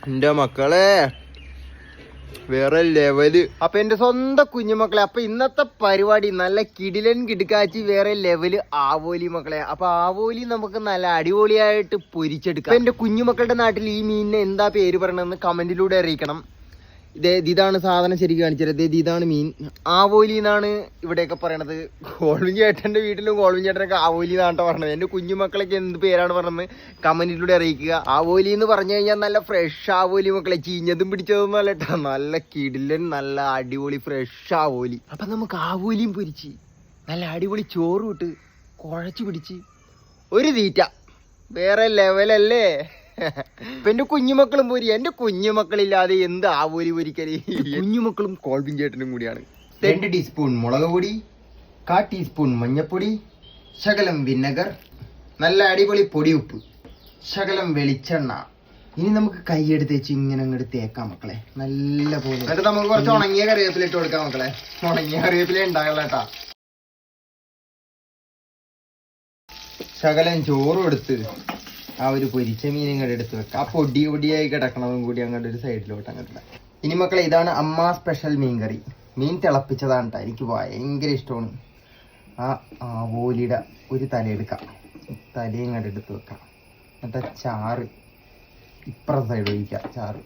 എന്റെ മക്കളെ വേറെ ലെവല്. അപ്പൊ എന്റെ സ്വന്തം കുഞ്ഞുമക്കളെ, അപ്പൊ ഇന്നത്തെ പരിപാടി നല്ല കിടിലൻ കിടുക്കാച്ചി വേറെ ലെവല് ആവോലി മക്കളെ. അപ്പൊ ആവോലി നമുക്ക് നല്ല അടിപൊളിയായിട്ട് പൊരിച്ചെടുക്കാം. എന്റെ കുഞ്ഞുമക്കളുടെ നാട്ടിൽ ഈ മീനിനെ എന്താ പേര് പറയണമെന്ന് കമന്റിലൂടെ അറിയിക്കണം. ഇതാണ് സാധനം ശരിക്കും കാണിച്ചത്. ഇതാണ് മീൻ. ആവോലി എന്നാണ് ഇവിടെയൊക്കെ പറയണത്. കോൾവിൻ ചേട്ടന്റെ വീട്ടിലും കോൾവിൻ ചേട്ടനൊക്കെ ആവോലി എന്നാണ് പറഞ്ഞത്. എന്റെ കുഞ്ഞുമക്കളൊക്കെ എന്ത് പേരാണ് പറഞ്ഞത് കമന്റിലൂടെ അറിയിക്കുക. ആവോലി എന്ന് പറഞ്ഞു കഴിഞ്ഞാൽ നല്ല ഫ്രഷ് ആവോലി മക്കളെ, ചീഞ്ഞതും പിടിച്ചതൊന്നും അല്ല കേട്ടോ. നല്ല കിടിലൻ നല്ല അടിപൊളി ഫ്രഷ് ആവോലി. അപ്പൊ നമുക്ക് ആവോലിയും പൊരിച്ച് നല്ല അടിപൊളി ചോറും ഇട്ട് കുഴച്ച് പിടിച്ച് ഒരു തീറ്റ വേറെ ലെവലല്ലേ. ഇപ്പൊ എന്റെ കുഞ്ഞുമക്കളും പോരി. എന്റെ കുഞ്ഞുമക്കളില്ലാതെ എന്ത് ആവോലി പൊരിക്കല്. കുഞ്ഞുമക്കളും കോൾവിൻ ചേട്ടനും കൂടിയാണ്. 2 ടീസ്പൂൺ മുളക് പൊടി, 1/4 ടീസ്പൂൺ മഞ്ഞപ്പൊടി, ശകലം വിനെഗർ, നല്ല അടിപൊളി പൊടി ഉപ്പ്, ശകലം വെളിച്ചെണ്ണ. ഇനി നമുക്ക് കൈയെടുത്ത് വെച്ച് ഇങ്ങനെ അങ്ങോട്ട് തേക്കാം മക്കളെ നല്ല പോലെ. എന്നിട്ട് നമുക്ക് കുറച്ച് ഉണങ്ങിയ കറിവേപ്പില ഇട്ട് കൊടുക്കാം മക്കളെ. ഉണങ്ങിയ കറിവേപ്പില ഉണ്ടാകല കേട്ടാ. ശകലം ചോറും എടുത്ത് ആ ഒരു പൊരിച്ച മീൻ ഇങ്ങോട്ട് എടുത്ത് വെക്കാം. ആ പൊടിയായി കിടക്കണതും കൂടി അങ്ങോട്ട് ഒരു സൈഡിലോട്ട് അങ്ങോട്ട്. ഇനി മക്കളെ ഇതാണ് അമ്മ സ്പെഷ്യൽ മീൻ കറി. മീൻ തിളപ്പിച്ചതാണ് കേട്ടോ. എനിക്ക് ഭയങ്കര ഇഷ്ടമാണ്. ആ ആവോലിയുടെ ഒരു തലയെടുക്കാം. തലയും ഇങ്ങോട്ട് എടുത്ത് വെക്കാം. എന്നിട്ട് ചാറ് ഇപ്പുറത്തെ സൈഡ് ഒഴിക്കാം. ചാറ്